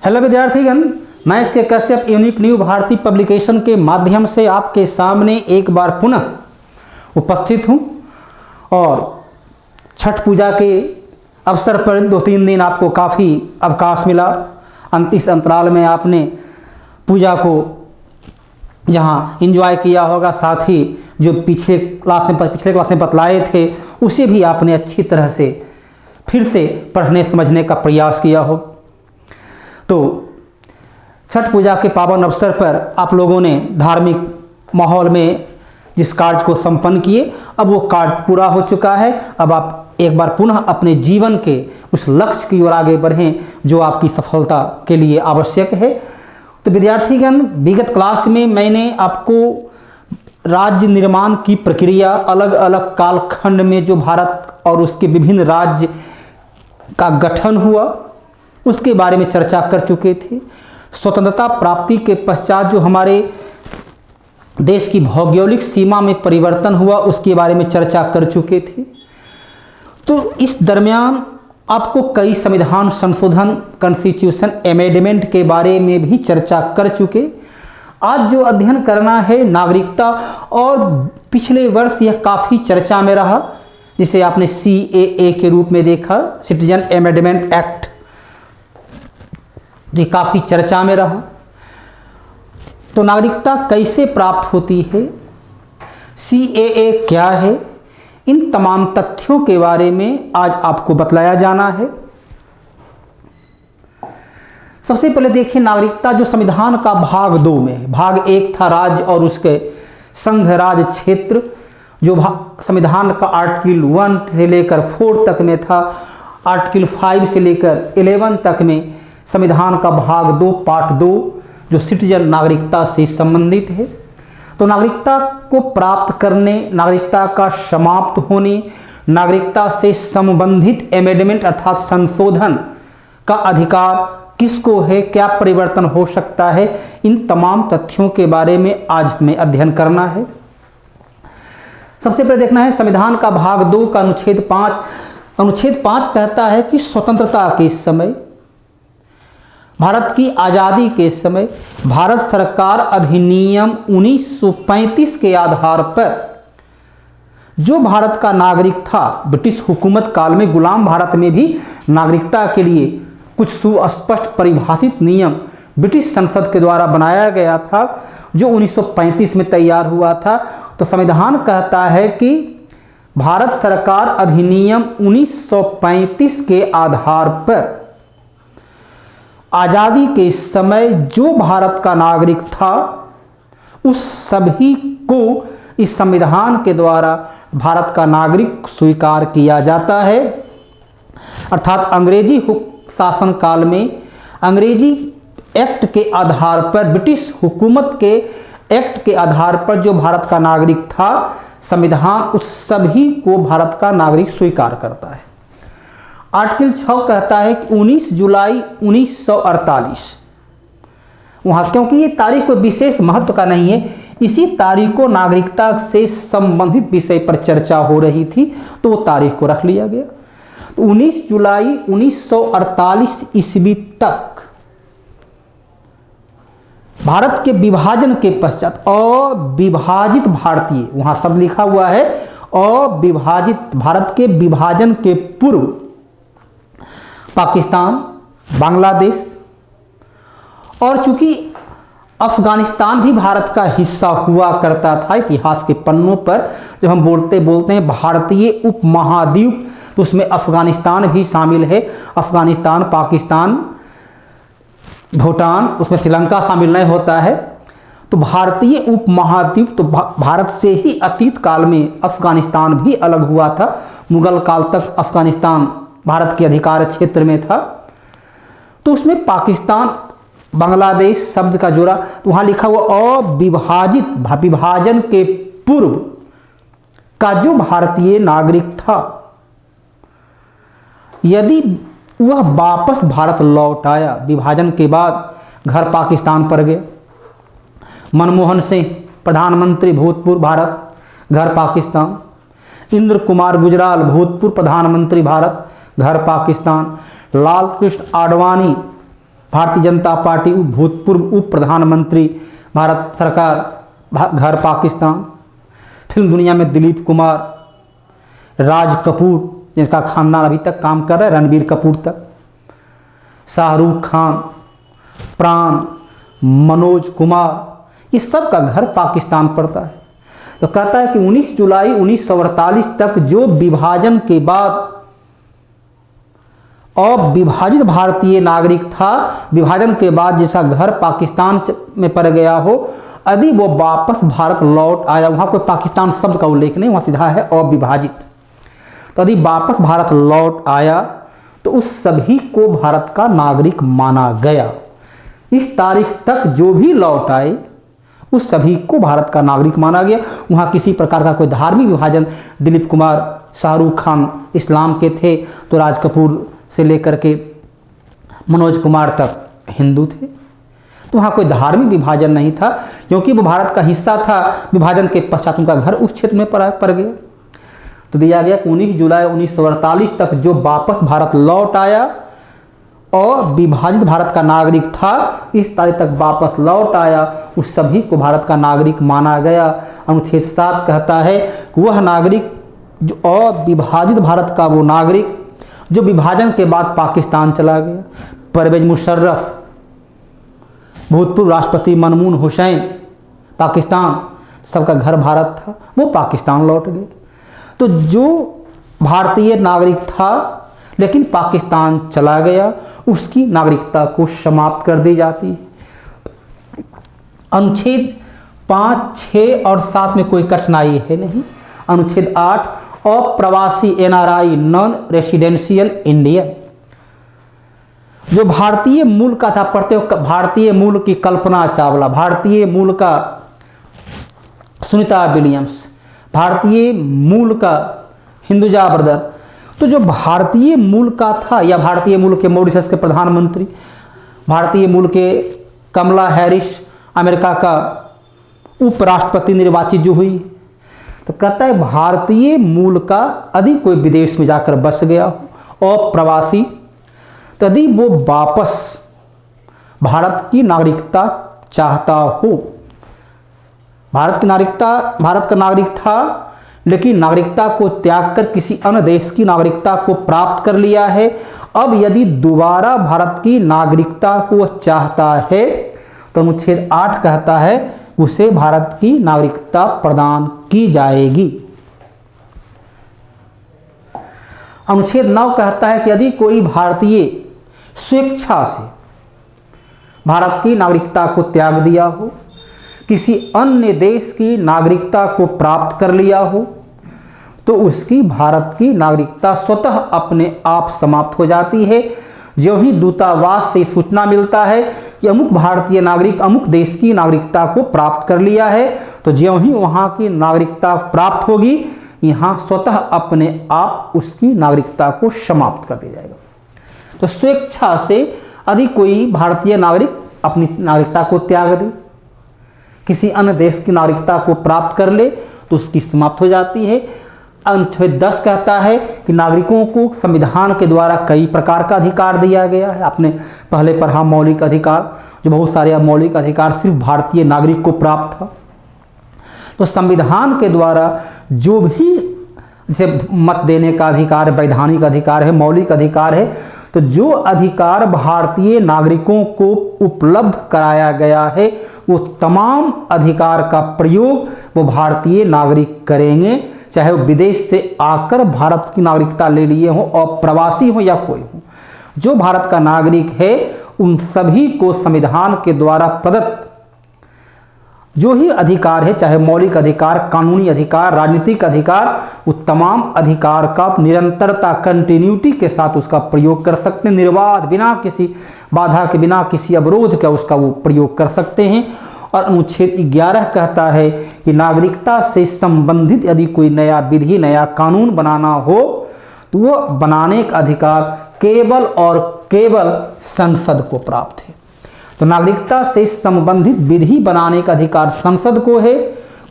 Hello विद्यार्थीगण, मैं इसके Kashyap unique new Bharti publication के माध्यम से आपके सामने एक बार पुनः उपस्थित हूं और छठ पूजा के अवसर पर 2-3 दिन आपको काफ़ी अवकाश मिला। इस अंतराल में आपने पूजा को जहां एंजॉय किया होगा, साथ ही जो पिछले क्लास में बतलाए थे उसे भी आपने अच्छी तरह से फिर से पढ़ने समझने का प्रयास किया हो। तो छठ पूजा के पावन अवसर पर आप लोगों ने धार्मिक माहौल में जिस कार्य को संपन्न किए, अब वो कार्य पूरा हो चुका है। अब आप एक बार पुनः अपने जीवन के उस लक्ष्य की ओर आगे बढ़ें जो आपकी सफलता के लिए आवश्यक है। तो विद्यार्थीगण, विगत क्लास में मैंने आपको राज्य निर्माण की प्रक्रिया, अलग अलग कालखंड में जो भारत और उसके विभिन्न राज्य का गठन हुआ उसके बारे में चर्चा कर चुके थे। स्वतंत्रता प्राप्ति के पश्चात जो हमारे देश की भौगोलिक सीमा में परिवर्तन हुआ उसके बारे में चर्चा कर चुके थे। तो इस दरमियान आपको कई संविधान संशोधन, कॉन्स्टिट्यूशन अमेंडमेंट के बारे में भी चर्चा कर चुके। आज जो अध्ययन करना है नागरिकता, और पिछले वर्ष यह काफ़ी चर्चा में रहा, जिसे आपने CAA के रूप में देखा, सिटीजन अमेंडमेंट एक्ट, जो काफ़ी चर्चा में रहा। तो नागरिकता कैसे प्राप्त होती है, CAA क्या है, इन तमाम तथ्यों के बारे में आज आपको बतलाया जाना है। सबसे पहले देखिए, नागरिकता जो संविधान का भाग 2 में है। भाग 1 था राज्य और उसके संघ राज्य क्षेत्र, जो संविधान का आर्टिकल 1 से लेकर 4 तक में था। आर्टिकल 5 से लेकर 11 तक में संविधान का भाग 2 पार्ट 2 जो सिटीजन नागरिकता से संबंधित है। तो नागरिकता को प्राप्त करने, नागरिकता का समाप्त होने, नागरिकता से संबंधित अमेंडमेंट अर्थात संशोधन का अधिकार किसको है, क्या परिवर्तन हो सकता है, इन तमाम तथ्यों के बारे में आज हमें अध्ययन करना है। सबसे पहले देखना है संविधान का भाग 2 का अनुच्छेद 5। अनुच्छेद 5 कहता है कि स्वतंत्रता के समय, भारत की आज़ादी के समय, भारत सरकार अधिनियम 1935 के आधार पर जो भारत का नागरिक था, ब्रिटिश हुकूमत काल में गुलाम भारत में भी नागरिकता के लिए कुछ सुस्पष्ट परिभाषित नियम ब्रिटिश संसद के द्वारा बनाया गया था, जो 1935 में तैयार हुआ था। तो संविधान कहता है कि भारत सरकार अधिनियम 1935 के आधार पर आज़ादी के समय जो भारत का नागरिक था उस सभी को इस संविधान के द्वारा भारत का नागरिक स्वीकार किया जाता है। अर्थात अंग्रेजी शासन काल में अंग्रेजी एक्ट के आधार पर, ब्रिटिश हुकूमत के एक्ट के आधार पर जो भारत का नागरिक था, संविधान उस सभी को भारत का नागरिक स्वीकार करता है। आर्टिकल 6 कहता है कि 19 जुलाई 1948, वहाँ क्योंकि ये तारीख कोई विशेष महत्व का नहीं है, इसी तारीख को नागरिकता से संबंधित विषय पर चर्चा हो रही थी तो वो तारीख को रख लिया गया। 19 जुलाई 1948 ईस्वी तक भारत के विभाजन के पश्चात अविभाजित भारतीय, वहाँ शब्द लिखा हुआ है अविभाजित, भारत के विभाजन के पूर्व पाकिस्तान, बांग्लादेश और चूंकि अफगानिस्तान भी भारत का हिस्सा हुआ करता था। इतिहास के पन्नों पर जब हम बोलते हैं भारतीय उपमहाद्वीप, तो उसमें अफगानिस्तान भी शामिल है। अफगानिस्तान, पाकिस्तान, भूटान, उसमें श्रीलंका शामिल नहीं होता है। तो भारतीय उपमहाद्वीप, तो भारत से ही अतीत काल में अफगानिस्तान भी अलग हुआ था। मुगल काल तक अफगानिस्तान भारत के अधिकार क्षेत्र में था। तो उसमें पाकिस्तान, बांग्लादेश शब्द का जोड़ा, तो वहाँ लिखा हुआ अविभाजित, विभाजन के पूर्व का जो भारतीय नागरिक था, यदि वह वापस भारत लौट आया, विभाजन के बाद घर पाकिस्तान पर गए, मनमोहन सिंह प्रधानमंत्री भूतपूर्व भारत, घर पाकिस्तान, इंद्र कुमार गुजराल भूतपूर्व प्रधानमंत्री भारत, घर पाकिस्तान, लाल कृष्ण आडवाणी भारतीय जनता पार्टी भूतपूर्व उप प्रधानमंत्री भारत सरकार घर पाकिस्तान। फिल्म दुनिया में दिलीप कुमार, राज कपूर जिसका खानदान अभी तक काम कर रहा है, रणबीर कपूर तक, शाहरुख खान, प्राण, मनोज कुमार, इस सब का घर पाकिस्तान पड़ता है। तो कहता है कि 19 जुलाई 1948 तक जो विभाजन के बाद अविभाजित भारतीय नागरिक था, विभाजन के बाद जिसका घर पाकिस्तान में पड़ गया हो, यदि वो वापस भारत लौट आया, वहाँ कोई पाकिस्तान शब्द का उल्लेख नहीं, वहाँ सीधा है अविभाजित, तो यदि वापस भारत लौट आया तो उस सभी को भारत का नागरिक माना गया। इस तारीख तक जो भी लौट आए उस सभी को भारत का नागरिक माना गया। वहाँ किसी प्रकार का कोई धार्मिक विभाजन, दिलीप कुमार, शाहरुख खान इस्लाम के थे तो राज कपूर से लेकर के मनोज कुमार तक हिंदू थे, तो वहाँ कोई धार्मिक विभाजन नहीं था, क्योंकि वो भारत का हिस्सा था। विभाजन के पश्चात उनका घर उस क्षेत्र में पड़ गया। तो दिया गया कि 19 जुलाई 1948 तक जो वापस भारत लौट आया और विभाजित भारत का नागरिक था, इस तारीख तक वापस लौट आया, उस सभी को भारत का नागरिक माना गया। अनुच्छेद 7 कहता है कि वह नागरिक जो अविभाजित भारत का वो नागरिक जो विभाजन के बाद पाकिस्तान चला गया, परवेज मुशर्रफ, भूतपूर्व राष्ट्रपति मनमोहन हुसैन, पाकिस्तान, सबका घर भारत था, वो पाकिस्तान लौट गए। तो जो भारतीय नागरिक था लेकिन पाकिस्तान चला गया, उसकी नागरिकता को समाप्त कर दी जाती है। अनुच्छेद 5, 6 और 7 में कोई कठिनाई है नहीं। अनुच्छेद 8, अप्रवासी NRI, नॉन रेसिडेंशियल इंडियन, जो भारतीय मूल का था, पढ़ते हो भारतीय मूल की कल्पना चावला, भारतीय मूल का सुनीता विलियम्स, भारतीय मूल का हिंदुजा ब्रदर, तो जो भारतीय मूल का था या भारतीय मूल के मॉरिशस के प्रधानमंत्री, भारतीय मूल के कमला हैरिस, अमेरिका का उपराष्ट्रपति निर्वाचित जो हुई, तो कहता है भारतीय मूल का यदि कोई विदेश में जाकर बस गया हो और प्रवासी, तो यदि वो वापस भारत की नागरिकता चाहता हो, भारत का नागरिक था लेकिन नागरिकता को त्याग कर किसी अन्य देश की नागरिकता को प्राप्त कर लिया है, अब यदि दोबारा भारत की नागरिकता को चाहता है तो अनुच्छेद 8 कहता है उसे भारत की नागरिकता प्रदान की जाएगी। अनुच्छेद 9 कहता है कि यदि कोई भारतीय स्वेच्छा से भारत की नागरिकता को त्याग दिया हो, किसी अन्य देश की नागरिकता को प्राप्त कर लिया हो, तो उसकी भारत की नागरिकता स्वतः अपने आप समाप्त हो जाती है। जो ही दूतावास से सूचना मिलता है कि अमुक भारतीय नागरिक अमुक देश की नागरिकता को प्राप्त कर लिया है, तो ज्यों ही वहाँ की नागरिकता प्राप्त होगी, यहाँ स्वतः अपने आप उसकी नागरिकता को समाप्त कर दिया जाएगा। तो स्वेच्छा से यदि कोई भारतीय नागरिक अपनी नागरिकता को त्याग दे, किसी अन्य देश की नागरिकता को प्राप्त कर ले, तो उसकी समाप्त हो जाती है। अनुच्छेद 10 कहता है कि नागरिकों को संविधान के द्वारा कई प्रकार का अधिकार दिया गया है। आपने पहले पढ़ा मौलिक अधिकार, जो बहुत सारे मौलिक अधिकार सिर्फ भारतीय नागरिक को प्राप्त था। तो संविधान के द्वारा जो भी जैसे मत देने का अधिकार है, वैधानिक अधिकार है, मौलिक अधिकार है, तो जो अधिकार भारतीय नागरिकों को उपलब्ध कराया गया है, वो तमाम अधिकार का प्रयोग वो भारतीय नागरिक करेंगे, चाहे वो विदेश से आकर भारत की नागरिकता ले लिए हों और प्रवासी हो या कोई हो। जो भारत का नागरिक है उन सभी को संविधान के द्वारा प्रदत्त जो ही अधिकार है, चाहे मौलिक अधिकार, कानूनी अधिकार, राजनीतिक अधिकार, वो तमाम अधिकार का निरंतरता, कंटिन्यूटी के साथ उसका प्रयोग कर सकते हैं, निर्बाध, बिना किसी बाधा के, बिना किसी अवरोध के उसका वो प्रयोग कर सकते हैं। और अनुच्छेद 11 कहता है कि नागरिकता से संबंधित यदि कोई नया विधि, नया कानून बनाना हो, तो वो बनाने का अधिकार केवल और केवल संसद को प्राप्त है। तो नागरिकता से संबंधित विधि बनाने का अधिकार संसद को है।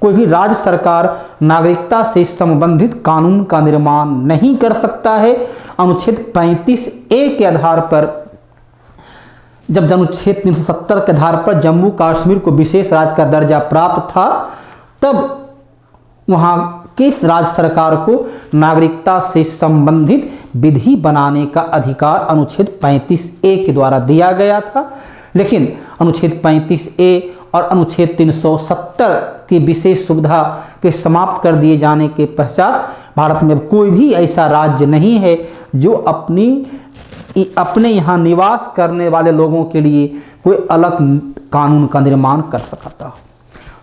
कोई भी राज्य सरकार नागरिकता से संबंधित कानून का निर्माण नहीं कर सकता है। अनुच्छेद 35A के आधार पर जब अनुच्छेद 370 के आधार पर जम्मू कश्मीर को विशेष राज्य का दर्जा प्राप्त था, तब वहाँ की राज्य सरकार को नागरिकता से संबंधित विधि बनाने का अधिकार अनुच्छेद 35A के द्वारा दिया गया था। लेकिन अनुच्छेद 35A और अनुच्छेद 370 की विशेष सुविधा के समाप्त कर दिए जाने के पश्चात भारत में कोई भी ऐसा राज्य नहीं है जो अपने यहाँ निवास करने वाले लोगों के लिए कोई अलग कानून का निर्माण कर सकता हो।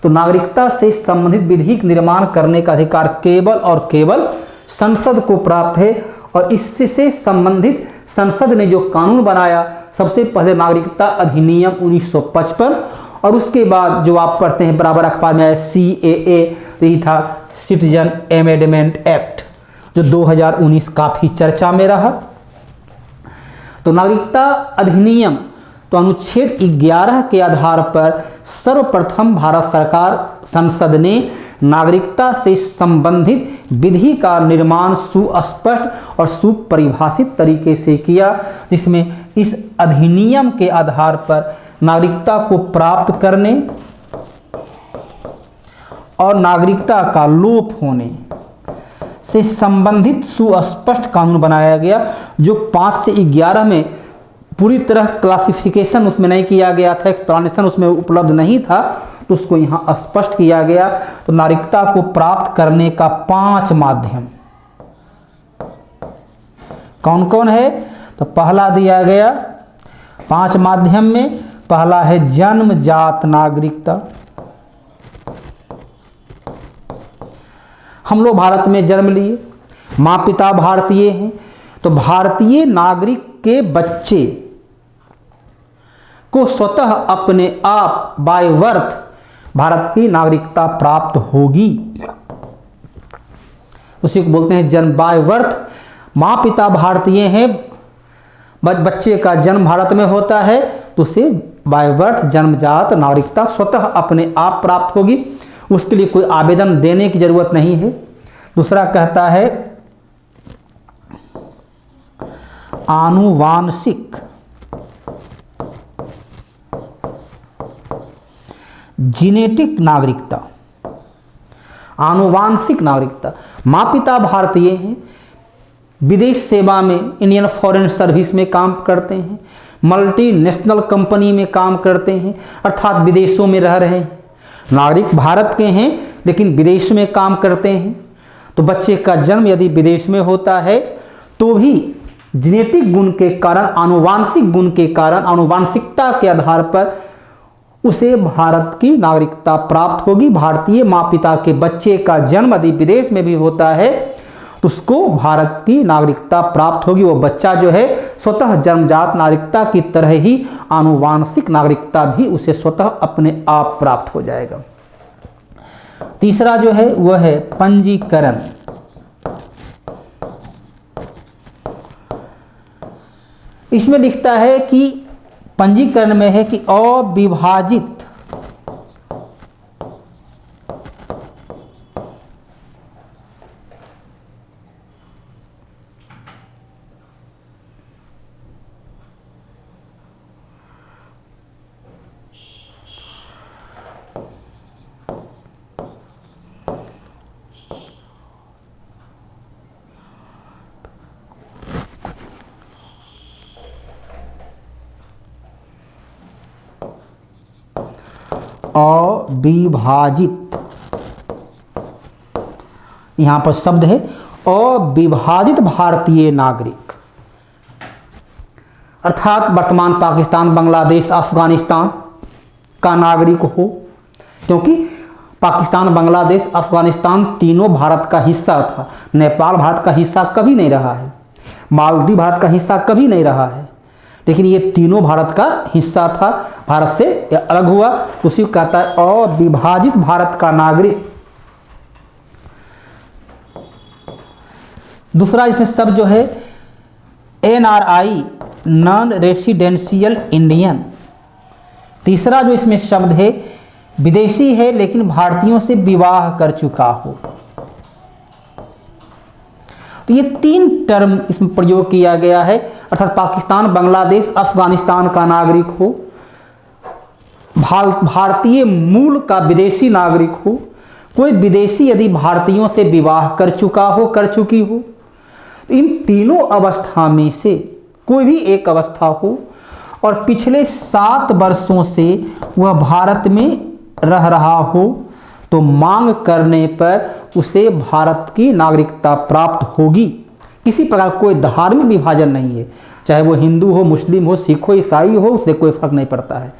तो नागरिकता से संबंधित विधि का निर्माण करने का अधिकार केवल और केवल संसद को प्राप्त है। और इससे संबंधित संसद ने जो कानून बनाया, सबसे पहले नागरिकता अधिनियम 1955, और उसके बाद जो आप पढ़ते हैं बराबर अखबार में CAA, यही था सिटीजन अमेंडमेंट एक्ट, जो 2019 काफ़ी चर्चा में रहा। तो नागरिकता अधिनियम तो अनुच्छेद 11 के आधार पर सर्वप्रथम भारत सरकार संसद ने नागरिकता से संबंधित विधि का निर्माण सुस्पष्ट और सुपरिभाषित तरीके से किया, जिसमें इस अधिनियम के आधार पर नागरिकता को प्राप्त करने और नागरिकता का लोप होने से संबंधित सुस्पष्ट कानून बनाया गया, जो 5 से 11 में पूरी तरह क्लासिफिकेशन उसमें नहीं किया गया था, एक्सप्लेनेशन उसमें उपलब्ध नहीं था, तो उसको यहाँ स्पष्ट किया गया। तो नागरिकता को प्राप्त करने का 5 माध्यम कौन कौन है? तो पहला दिया गया 5 माध्यम में, पहला है जन्मजात नागरिकता। हम लोग भारत में जन्म लिए, माँ पिता भारतीय हैं, तो भारतीय नागरिक के बच्चे को स्वतः अपने आप बाय बर्थ भारत की नागरिकता प्राप्त होगी। उसी को बोलते हैं जन्म बाय बर्थ। माँ पिता भारतीय हैं, बच्चे का जन्म भारत में होता है, तो उसे बाय बर्थ जन्मजात नागरिकता स्वतः अपने आप प्राप्त होगी, उसके लिए कोई आवेदन देने की जरूरत नहीं है। दूसरा कहता है आनुवांशिक जीनेटिक नागरिकता। आनुवांशिक नागरिकता, माँ पिता भारतीय हैं, विदेश सेवा में इंडियन फॉरेन सर्विस में काम करते हैं, मल्टीनेशनल कंपनी में काम करते हैं, अर्थात विदेशों में रह रहे हैं, नागरिक भारत के हैं लेकिन विदेश में काम करते हैं। तो बच्चे का जन्म यदि विदेश में होता है तो भी जेनेटिक गुण के कारण, आनुवांशिक गुण के कारण, आनुवांशिकता के आधार पर उसे भारत की नागरिकता प्राप्त होगी। भारतीय माँ पिता के बच्चे का जन्म यदि विदेश में भी होता है तो उसको भारत की नागरिकता प्राप्त होगी। वो बच्चा जो है स्वतः जन्मजात नागरिकता की तरह ही आनुवांशिक नागरिकता भी उसे स्वतः अपने आप प्राप्त हो जाएगा। तीसरा जो है वह है पंजीकरण। इसमें लिखता है कि पंजीकरण में है कि अविभाजित अविभाजित, यहां पर शब्द है अविभाजित भारतीय नागरिक, अर्थात वर्तमान पाकिस्तान, बांग्लादेश, अफगानिस्तान का नागरिक हो, क्योंकि पाकिस्तान, बांग्लादेश, अफगानिस्तान तीनों भारत का हिस्सा था। नेपाल भारत का हिस्सा कभी नहीं रहा है, मालदीव भारत का हिस्सा कभी नहीं रहा है, लेकिन ये तीनों भारत का हिस्सा था, भारत से अलग हुआ, उसी को कहता है अविभाजित भारत का नागरिक। दूसरा इसमें शब्द जो है NRI, नॉन रेसिडेंशियल इंडियन। तीसरा जो इसमें शब्द है विदेशी है लेकिन भारतीयों से विवाह कर चुका हो। तो ये 3 टर्म इसमें प्रयोग किया गया है, अर्थात पाकिस्तान, बांग्लादेश, अफगानिस्तान का नागरिक हो, भारतीय मूल का विदेशी नागरिक हो, कोई विदेशी यदि भारतीयों से विवाह कर चुका हो, कर चुकी हो, तो इन तीनों अवस्था में से कोई भी एक अवस्था हो और पिछले 7 वर्षों से वह भारत में रह रहा हो, तो मांग करने पर उसे भारत की नागरिकता प्राप्त होगी। किसी प्रकार कोई धार्मिक विभाजन नहीं है, चाहे वो हिंदू हो, मुस्लिम हो, सिख हो, ईसाई हो, उससे कोई फर्क नहीं पड़ता है।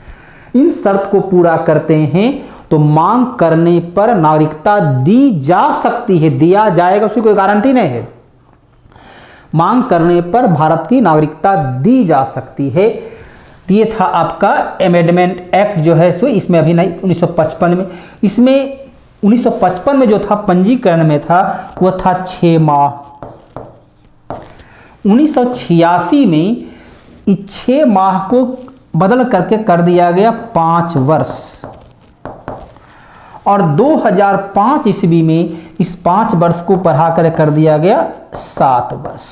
इन शर्त को पूरा करते हैं तो मांग करने पर नागरिकता दी जा सकती है। दिया जाएगा उसकी कोई गारंटी नहीं है। मांग करने पर भारत की नागरिकता दी जा सकती है। ये था आपका अमेंडमेंट एक्ट जो है सो, इसमें अभी नहीं, 1955 में। इसमें 1955 में जो था पंजीकरण में था वह था 6 माह। 1986 में इस 6 माह को बदल करके कर दिया गया 5 वर्ष, और 2005 ईस्वी में इस 5 वर्ष को बढ़ा कर दिया गया 7 वर्ष।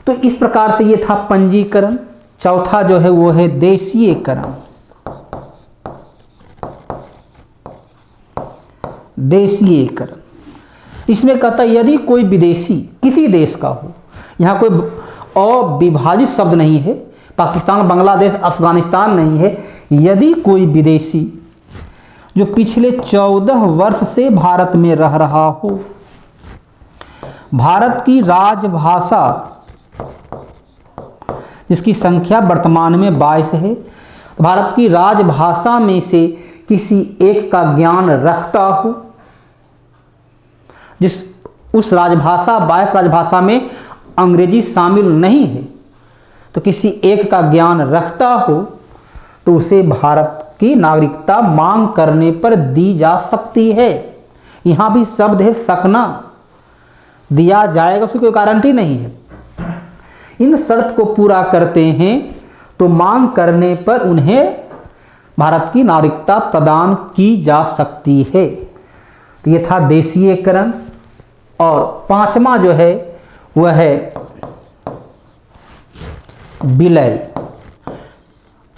तो इस प्रकार से ये था पंजीकरण। चौथा जो है वो है देशीयकरण। देशीयकरण इसमें कहता है यदि कोई विदेशी किसी देश का हो, यहाँ कोई अविभाजित शब्द नहीं है, पाकिस्तान, बांग्लादेश, अफगानिस्तान नहीं है, यदि कोई विदेशी जो पिछले 14 वर्ष से भारत में रह रहा हो, भारत की राजभाषा जिसकी संख्या वर्तमान में 22 है, भारत की राजभाषा में से किसी एक का ज्ञान रखता हो, जिस उस राजभाषा 22 राजभाषा में अंग्रेजी शामिल नहीं है, तो किसी एक का ज्ञान रखता हो, तो उसे भारत की नागरिकता मांग करने पर दी जा सकती है। यहां भी शब्द है सकना, दिया जाएगा उसकी कोई गारंटी नहीं है। इन शर्त को पूरा करते हैं तो मांग करने पर उन्हें भारत की नागरिकता प्रदान की जा सकती है। तो ये था देशीयकरण। और 5वां जो है वह है विलय।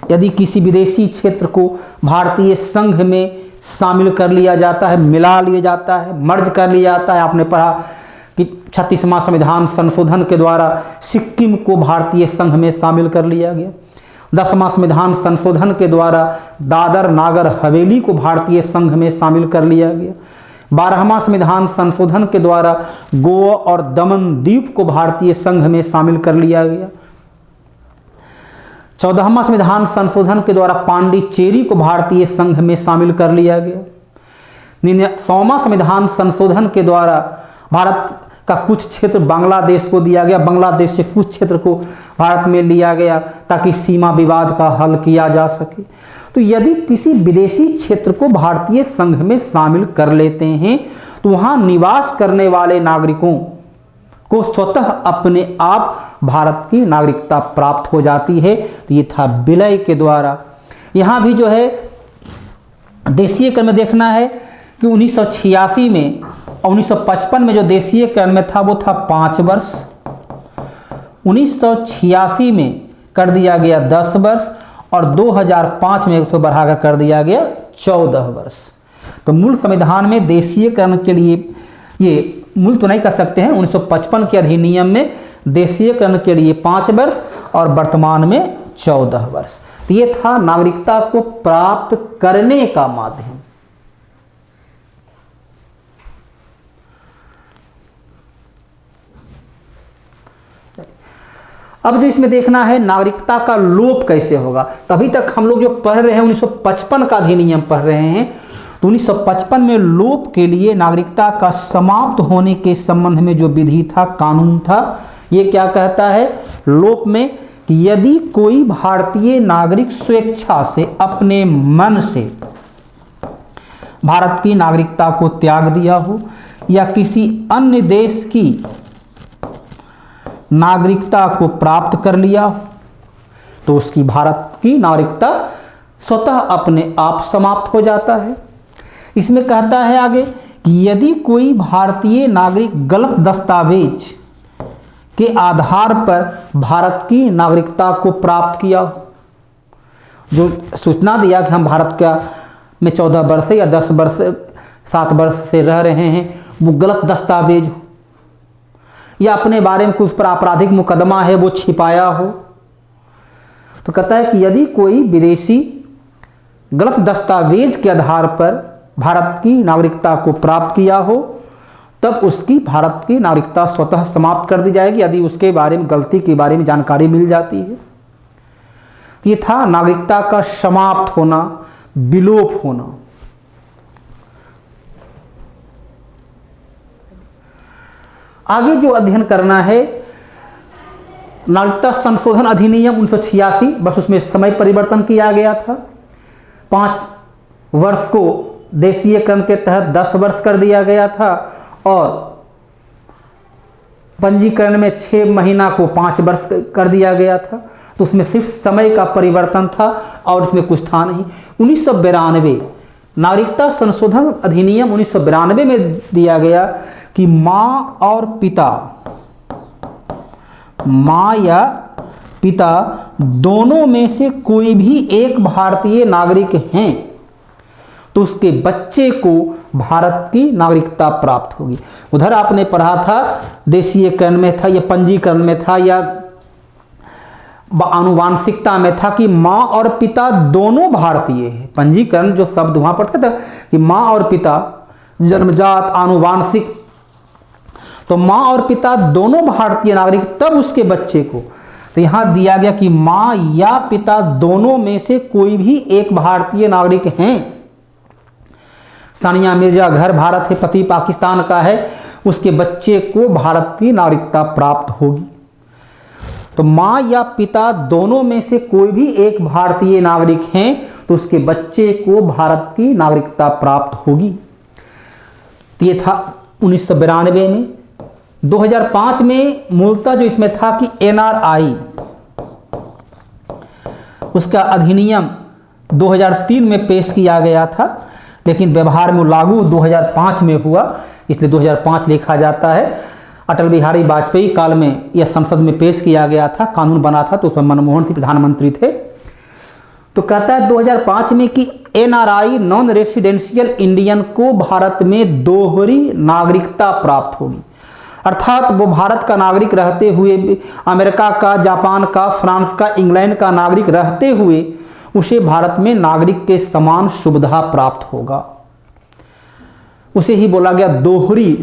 यदि किसी विदेशी क्षेत्र को भारतीय संघ में शामिल कर लिया जाता है, मिला लिया जाता है, मर्ज कर लिया जाता है। आपने पढ़ा कि 36वां संविधान संशोधन के द्वारा सिक्किम को भारतीय संघ में शामिल कर लिया गया। 10वां संविधान संशोधन के द्वारा दादर नागर हवेली को भारतीय संघ में शामिल कर लिया गया। 12वां संविधान संशोधन के द्वारा गोवा और दमन द्वीप को भारतीय संघ में शामिल कर लिया गया। 14वां संविधान संशोधन के द्वारा पांडिचेरी को भारतीय संघ में शामिल कर लिया गया। 100वां संविधान संशोधन के द्वारा भारत का कुछ क्षेत्र बांग्लादेश को दिया गया, बांग्लादेश से कुछ क्षेत्र को भारत में लिया गया ताकि सीमा विवाद का हल किया जा सके। तो यदि किसी विदेशी क्षेत्र को भारतीय संघ में शामिल कर लेते हैं तो वहां निवास करने वाले नागरिकों को स्वतः अपने आप भारत की नागरिकता प्राप्त हो जाती है। तो ये था विलय के द्वारा। यहाँ भी जो है देशीयकरण में देखना है कि 1986 में और 1955 में जो देशीयकरण में था वो था 5 वर्ष। 1986 में कर दिया गया 10 वर्ष और 2005 में उसको बढ़ाकर कर दिया गया 14 वर्ष। तो मूल संविधान में देशीयकरण के लिए, ये मूल तो नहीं कर सकते हैं, 1955 के अधिनियम में देशीयकरण के लिए 5 वर्ष और वर्तमान में 14 वर्ष। तो ये था नागरिकता को प्राप्त करने का माध्यम। अब जो इसमें देखना है नागरिकता का लोप कैसे होगा। तभी तक हम लोग जो पढ़ रहे हैं 1955 का अधिनियम पढ़ रहे हैं, तो 1955 में लोप के लिए नागरिकता का समाप्त होने के संबंध में जो विधि था, कानून था, ये क्या कहता है लोप में कि यदि कोई भारतीय नागरिक स्वेच्छा से अपने मन से भारत की नागरिकता को त्याग दिया हो या किसी अन्य देश की नागरिकता को प्राप्त कर लिया तो उसकी भारत की नागरिकता स्वतः अपने आप समाप्त हो जाता है। इसमें कहता है आगे कि यदि कोई भारतीय नागरिक गलत दस्तावेज के आधार पर भारत की नागरिकता को प्राप्त किया हो, जो सूचना दिया कि हम भारत का में 14 वर्ष या 10 वर्ष 7 वर्ष से रह रहे हैं, वो गलत दस्तावेज हो, या अपने बारे में कुछ पर आपराधिक मुकदमा है वो छिपाया हो, तो कहता है कि यदि कोई विदेशी गलत दस्तावेज के आधार पर भारत की नागरिकता को प्राप्त किया हो, तब उसकी भारत की नागरिकता स्वतः समाप्त कर दी जाएगी यदि उसके बारे में गलती के बारे में जानकारी मिल जाती है। तो ये था नागरिकता का समाप्त होना, विलोप होना। आगे जो अध्ययन करना है, नागरिकता संशोधन अधिनियम 1986, बस उसमें समय परिवर्तन किया गया था। 5 वर्ष को देशीयकरण के तहत 10 वर्ष कर दिया गया था और पंजीकरण में 6 महीना को 5 वर्ष कर दिया गया था। तो उसमें सिर्फ समय का परिवर्तन था और उसमें कुछ था नहीं। 1992 नागरिकता संशोधन अधिनियम 1992 में दिया गया कि माँ और पिता, माँ या पिता दोनों में से कोई भी एक भारतीय नागरिक हैं तो उसके बच्चे को भारत की नागरिकता प्राप्त होगी। उधर आपने पढ़ा था देशीयकरण में था या पंजीकरण में था या आनुवांशिकता में था कि माँ और पिता दोनों भारतीय हैं। पंजीकरण जो शब्द वहाँ पढ़ते थे कि माँ और पिता, जन्मजात, आनुवांशिक, तो माँ और पिता दोनों भारतीय नागरिक, तब उसके बच्चे को। तो यहाँ दिया गया कि माँ या पिता दोनों में से कोई भी एक भारतीय नागरिक हैं। सानिया मिर्जा घर भारत है, पति पाकिस्तान का है, उसके बच्चे को भारत की नागरिकता प्राप्त होगी। तो माँ या पिता दोनों में से कोई भी एक भारतीय नागरिक हैं तो उसके बच्चे को भारत की नागरिकता प्राप्त होगी। तो ये था 1992 में। 2005 में मूलतः जो इसमें था कि NRI, उसका अधिनियम 2003 में पेश किया गया था, लेकिन व्यवहार में लागू 2005 में हुआ, इसलिए 2005 लिखा जाता है। अटल बिहारी वाजपेयी काल में यह संसद में पेश किया गया था, कानून बना था, तो उसमें मनमोहन सिंह प्रधानमंत्री थे। तो कहता है 2005 में कि NRI नॉन रेसिडेंशियल इंडियन को भारत में दोहरी नागरिकता प्राप्त होगी, अर्थात वो भारत का नागरिक रहते हुए अमेरिका का, जापान का, फ्रांस का, इंग्लैंड का नागरिक रहते हुए उसे भारत में नागरिक के समान सुविधा प्राप्त होगा। उसे ही बोला गया दोहरी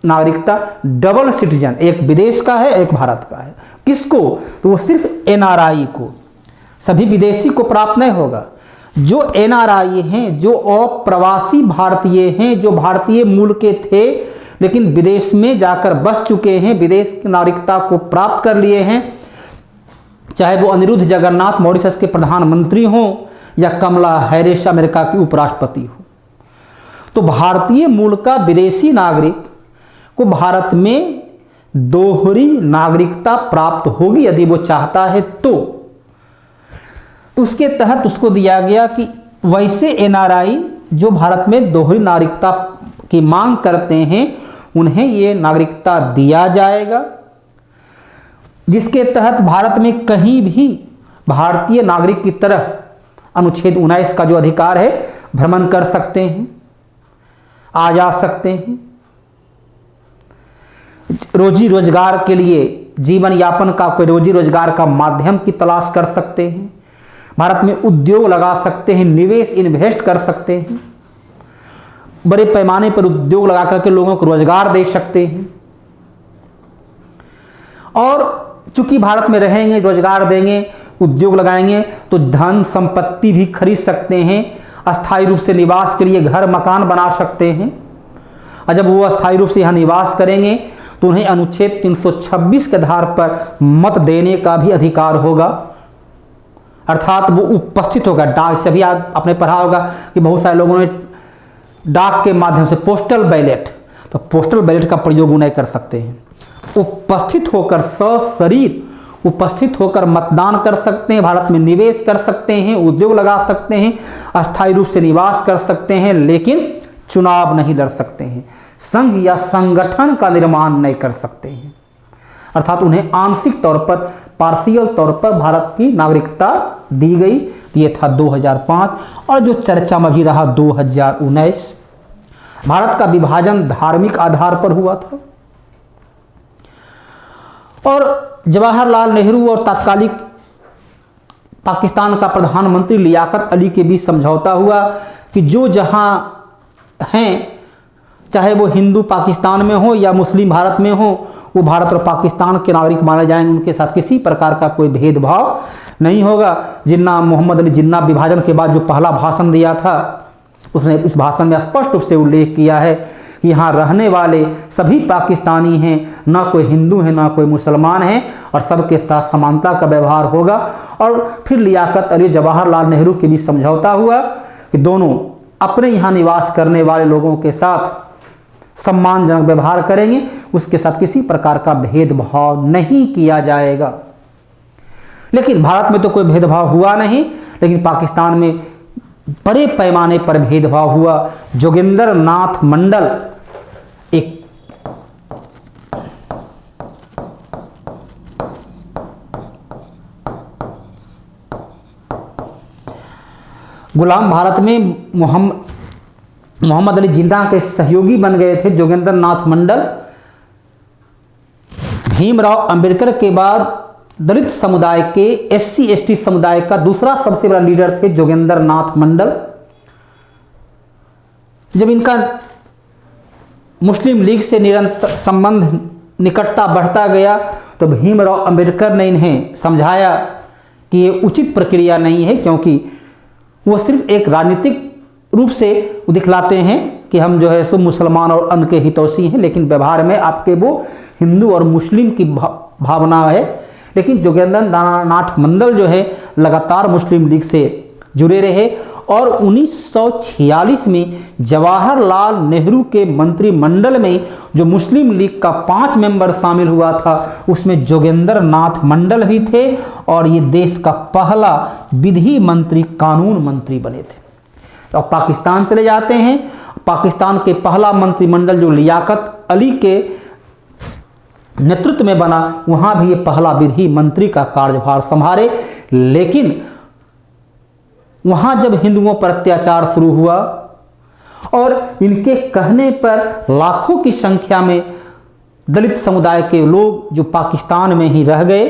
नागरिकता, डबल सिटीजन, एक विदेश का है एक भारत का है। किसको? तो वो सिर्फ NRI को, सभी विदेशी को प्राप्त नहीं होगा। जो NRI हैं, जो अप्रवासी भारतीय हैं, जो भारतीय मूल के थे लेकिन विदेश में जाकर बस चुके हैं, विदेश की नागरिकता को प्राप्त कर लिए हैं, चाहे वो अनिरुद्ध जगन्नाथ मॉरिशस के प्रधानमंत्री हों या कमला हैरिस अमेरिका की उपराष्ट्रपति हो, तो भारतीय मूल का विदेशी नागरिक को भारत में दोहरी नागरिकता प्राप्त होगी यदि वो चाहता है तो। उसके तहत उसको दिया गया कि वैसे NRI जो भारत में दोहरी नागरिकता की मांग करते हैं उन्हें ये नागरिकता दिया जाएगा, जिसके तहत भारत में कहीं भी भारतीय नागरिक की तरह अनुच्छेद 19 का जो अधिकार है भ्रमण कर सकते हैं, आ जा सकते हैं, रोजी रोजगार के लिए, जीवन यापन का कोई रोजी रोजगार का माध्यम की तलाश कर सकते हैं, भारत में उद्योग लगा सकते हैं, निवेश इन्वेस्ट कर सकते हैं, बड़े पैमाने पर उद्योग लगा करके लोगों को रोजगार दे सकते हैं। और चूंकि भारत में रहेंगे, रोजगार देंगे, उद्योग लगाएंगे तो धन संपत्ति भी खरीद सकते हैं, अस्थायी रूप से निवास के लिए घर मकान बना सकते हैं। और जब वो अस्थायी रूप से यहाँ निवास करेंगे तो उन्हें अनुच्छेद 326 के आधार पर मत देने का भी अधिकार होगा, अर्थात वो उपस्थित होगा। डाक से भी आपने पढ़ा होगा कि बहुत सारे लोगों ने डाक के माध्यम से पोस्टल बैलेट, तो पोस्टल बैलेट का प्रयोग उन्हें कर सकते हैं। उपस्थित होकर, सशरीर उपस्थित होकर मतदान कर सकते हैं, भारत में निवेश कर सकते हैं, उद्योग लगा सकते हैं, अस्थायी रूप से निवास कर सकते हैं, लेकिन चुनाव नहीं लड़ सकते हैं, संघ या संगठन का निर्माण नहीं कर सकते हैं। अर्थात उन्हें आंशिक तौर पर, पार्शियल तौर पर भारत की नागरिकता दी गई। ये था 2005। और जो चर्चा में भी रहा 2019, भारत का विभाजन धार्मिक आधार पर हुआ था और जवाहरलाल नेहरू और तत्कालिक पाकिस्तान का प्रधानमंत्री लियाकत अली के बीच समझौता हुआ कि जो जहां हैं, चाहे वो हिंदू पाकिस्तान में हो या मुस्लिम भारत में हो, वो भारत और पाकिस्तान के नागरिक माने जाएंगे, उनके साथ किसी प्रकार का कोई भेदभाव नहीं होगा। जिन्ना मोहम्मद अली जिन्ना विभाजन के बाद जो पहला भाषण दिया था, उसने इस भाषण में स्पष्ट रूप से उल्लेख किया है कि यहाँ रहने वाले सभी पाकिस्तानी हैं, ना कोई हिंदू है ना कोई मुसलमान है, और सबके साथ समानता का व्यवहार होगा। और फिर लियाकत अली जवाहरलाल नेहरू के बीच समझौता हुआ कि दोनों अपने यहाँ निवास करने वाले लोगों के साथ सम्मानजनक व्यवहार करेंगे, उसके साथ किसी प्रकार का भेदभाव नहीं किया जाएगा। लेकिन भारत में तो कोई भेदभाव हुआ नहीं, लेकिन पाकिस्तान में बड़े पैमाने पर भेदभाव हुआ। जोगिंदर नाथ मंडल एक गुलाम भारत में मोहम्मद अली जिन्ना के सहयोगी बन गए थे जोगिंदर नाथ मंडल। भीमराव अंबेडकर के बाद दलित समुदाय के, SC ST समुदाय का दूसरा सबसे बड़ा लीडर थे जोगिंदर नाथ मंडल। जब इनका मुस्लिम लीग से निरंतर संबंध निकटता बढ़ता गया तो भीमराव अंबेडकर ने इन्हें समझाया कि ये उचित प्रक्रिया नहीं है, क्योंकि वो सिर्फ एक राजनीतिक रूप से दिखलाते हैं कि हम जो है सो मुसलमान और अन्य के हितैषी हैं, लेकिन व्यवहार में आपके वो हिंदू और मुस्लिम की भावना है। लेकिन जोगिंदर नाथ मंडल जो है लगातार मुस्लिम लीग से जुड़े रहे और 1946 में जवाहरलाल नेहरू के मंत्रिमंडल में जो मुस्लिम लीग का 5 मेंबर शामिल हुआ था, उसमें जोगिंदर नाथ मंडल भी थे और ये देश का पहला विधि मंत्री, कानून मंत्री बने थे। और पाकिस्तान चले जाते हैं, पाकिस्तान के पहला मंत्रिमंडल जो लियाकत अली के नेतृत्व में बना, वहां भी ये पहला विधि मंत्री का कार्यभार संभाले। लेकिन वहां जब हिंदुओं पर अत्याचार शुरू हुआ और इनके कहने पर लाखों की संख्या में दलित समुदाय के लोग जो पाकिस्तान में ही रह गए,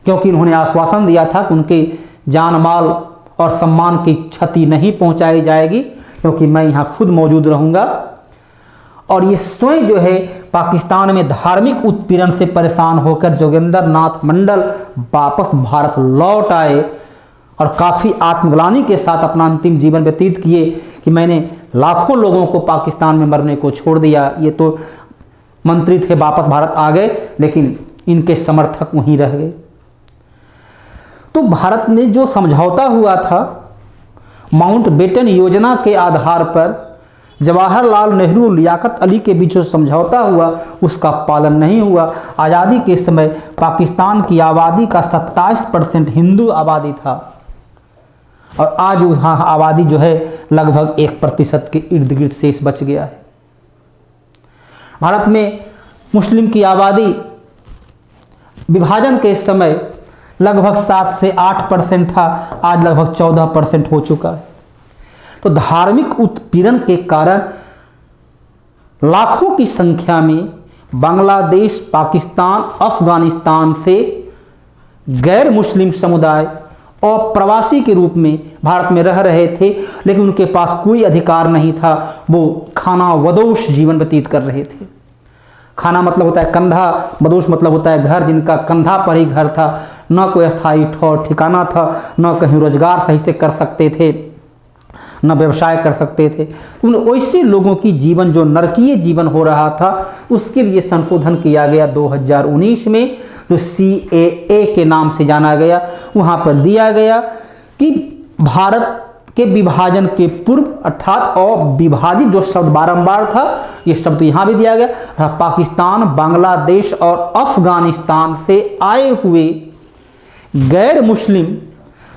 क्योंकि उन्होंने आश्वासन दिया था कि उनके जान माल और सम्मान की क्षति नहीं पहुंचाई जाएगी, क्योंकि मैं यहाँ खुद मौजूद रहूँगा। और ये स्वयं जो है पाकिस्तान में धार्मिक उत्पीड़न से परेशान होकर जोगिंदर नाथ मंडल वापस भारत लौट आए और काफ़ी आत्मग्लानि के साथ अपना अंतिम जीवन व्यतीत किए कि मैंने लाखों लोगों को पाकिस्तान में मरने को छोड़ दिया। ये तो मंत्री थे, वापस भारत आ गए, लेकिन इनके समर्थक वहीं रह गए। तो भारत ने जो समझौता हुआ था, माउंटबेटन योजना के आधार पर जवाहरलाल नेहरू और लियाकत अली के बीच जो समझौता हुआ, उसका पालन नहीं हुआ। आज़ादी के समय पाकिस्तान की आबादी का 27% हिंदू आबादी था और आज वहाँ आबादी जो है लगभग 1% के इर्द गिर्द शेष बच गया है। भारत में मुस्लिम की आबादी विभाजन के समय लगभग 7 से 8% था, आज लगभग 14% हो चुका है। तो धार्मिक उत्पीड़न के कारण लाखों की संख्या में बांग्लादेश, पाकिस्तान, अफगानिस्तान से गैर मुस्लिम समुदाय और प्रवासी के रूप में भारत में रह रहे थे, लेकिन उनके पास कोई अधिकार नहीं था। वो खाना बदोश जीवन व्यतीत कर रहे थे। खाना मतलब होता है कंधा, बदोश मतलब होता है घर, जिनका कंधा पर ही घर था, न कोई स्थायी ठिकाना था, न कहीं रोजगार सही से कर सकते थे, न व्यवसाय कर सकते थे। उन वैसे लोगों की जीवन, जो नरकीय जीवन हो रहा था, उसके लिए संशोधन किया गया 2019 में, जो CAA के नाम से जाना गया। वहाँ पर दिया गया कि भारत के विभाजन के पूर्व, अर्थात अविभाजित जो शब्द बारंबार था, ये शब्द यहाँ भी दिया गया, पाकिस्तान, बांग्लादेश और अफगानिस्तान से आए हुए गैर मुस्लिम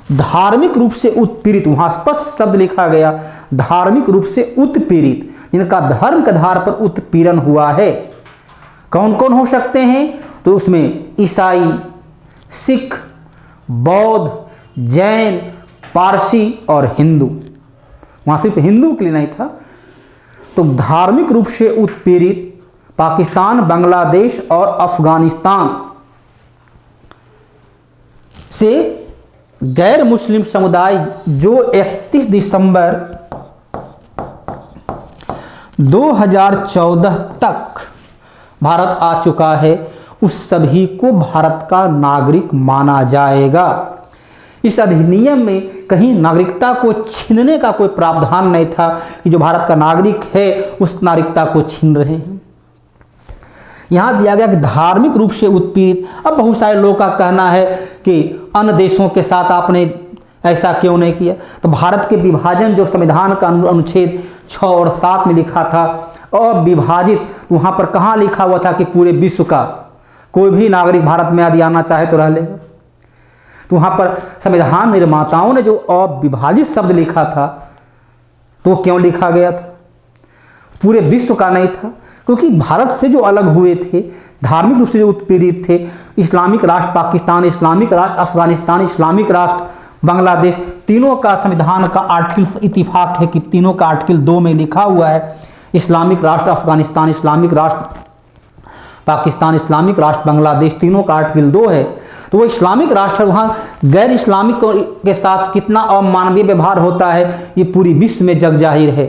धार्मिक रूप से उत्पीड़ित, वहां स्पष्ट शब्द लिखा गया, धार्मिक रूप से उत्पीड़ित, जिनका धर्म के आधार पर उत्पीड़न हुआ है। कौन कौन हो सकते हैं? तो उसमें ईसाई, सिख, बौद्ध, जैन, पारसी और हिंदू। वहां सिर्फ हिंदू के लिए नहीं था। तो धार्मिक रूप से उत्पीड़ित पाकिस्तान, बांग्लादेश और अफगानिस्तान से गैर मुस्लिम समुदाय जो 31 दिसंबर 2014 तक भारत आ चुका है, उस सभी को भारत का नागरिक माना जाएगा। इस अधिनियम में कहीं नागरिकता को छीनने का कोई प्रावधान नहीं था कि जो भारत का नागरिक है उस नागरिकता को छीन रहे हैं। यहां दिया गया कि धार्मिक रूप से उत्पीड़ित। अब बहुत सारे लोगों का कहना है कि अन्य देशों के साथ आपने ऐसा क्यों नहीं किया? तो भारत के विभाजन जो संविधान का अनुच्छेद 6 और 7 में लिखा था, अविभाजित, वहां पर कहां लिखा हुआ था कि पूरे विश्व का कोई भी नागरिक भारत में यदि आना चाहे तो रह लेगा। तो वहां पर संविधान निर्माताओं ने जो अविभाजित शब्द लिखा था, तो वो क्यों लिखा गया था? पूरे विश्व का नहीं था, क्योंकि भारत से जो अलग हुए थे, धार्मिक रूप से जो उत्पीड़ित थे, इस्लामिक राष्ट्र पाकिस्तान, इस्लामिक राष्ट्र अफगानिस्तान, इस्लामिक राष्ट्र बांग्लादेश, तीनों का संविधान का आर्टिकल इत्तिफाक है कि तीनों का आर्टिकल 2 में लिखा हुआ है, इस्लामिक राष्ट्र अफगानिस्तान, इस्लामिक राष्ट्र पाकिस्तान, इस्लामिक राष्ट्र बांग्लादेश, तीनों का आर्टिकल 2 है। तो वो इस्लामिक राष्ट्र, वहाँ गैर इस्लामिक के साथ कितना अमानवीय व्यवहार होता है ये पूरी विश्व में जग जाहिर है।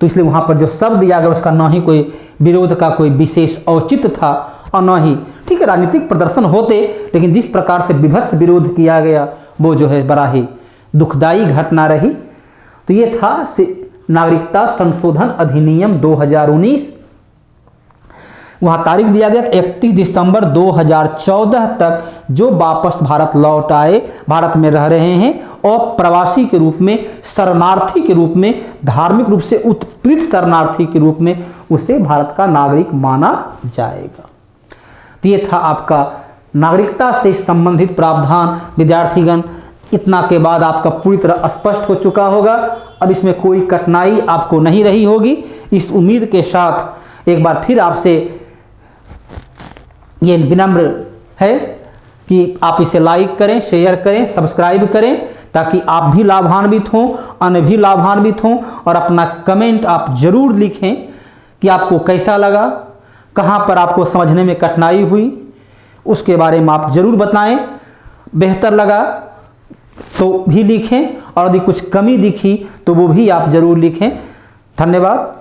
तो इसलिए वहाँ पर जो शब्द दिया गया उसका न ही कोई विरोध का कोई विशेष औचित्य था और न ही, ठीक है, राजनीतिक प्रदर्शन होते, लेकिन जिस प्रकार से विभत्स विरोध किया गया वो जो है बड़ा ही दुखदायी घटना रही। तो ये था नागरिकता संशोधन अधिनियम 2019। वहाँ तारीख दिया गया 31 दिसंबर 2014 तक जो वापस भारत लौट आए, भारत में रह रहे हैं और प्रवासी के रूप में, शरणार्थी के रूप में, धार्मिक रूप से उत्पीड़ित शरणार्थी के रूप में उसे भारत का नागरिक माना जाएगा। तो ये था आपका नागरिकता से संबंधित प्रावधान। विद्यार्थीगण, इतना के बाद आपका पूरी तरह स्पष्ट हो चुका होगा। अब इसमें कोई कठिनाई आपको नहीं रही होगी। इस उम्मीद के साथ एक बार फिर आपसे ये विनम्र है कि आप इसे लाइक करें, शेयर करें, सब्सक्राइब करें, ताकि आप भी लाभान्वित हों, अन्य भी लाभान्वित हों। और अपना कमेंट आप जरूर लिखें कि आपको कैसा लगा, कहाँ पर आपको समझने में कठिनाई हुई, उसके बारे में आप जरूर बताएं। बेहतर लगा तो भी लिखें और यदि कुछ कमी दिखी तो वो भी आप जरूर लिखें। धन्यवाद।